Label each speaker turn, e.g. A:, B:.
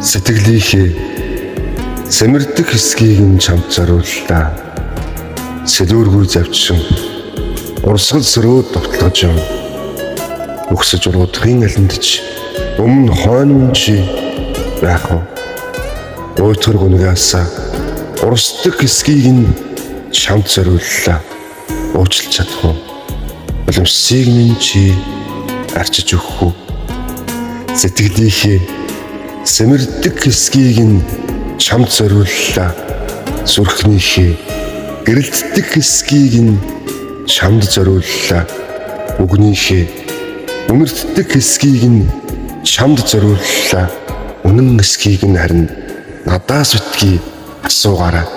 A: Сэтгэлийнхээ сэмэрдэг хэсгийг нь чамд зориуллаа. Сэлүүргүй завчсан урсгал сөрөө довтлогож өгсөж уруудахын аландж өмнө хойно чи байх уу? Уйтгар гүнгээс урсдаг хэсгийг нь чамд зориуллаа. Уучлах чадах уу? Боломжсыг минь чи арчиж өгөх үү? Сэтгэлийнхээ сэмэрдэг хэсгийг нь чамд зориуллаа. Зүрхнийхээ гэрэлтдэг хэсгийг нь чамд зориуллаа. Үгнийхээ үнэртдэг хэсгийг нь чамд зориуллаа. Үнэн хэсгийг нь харин надаас битгий асуугаарай.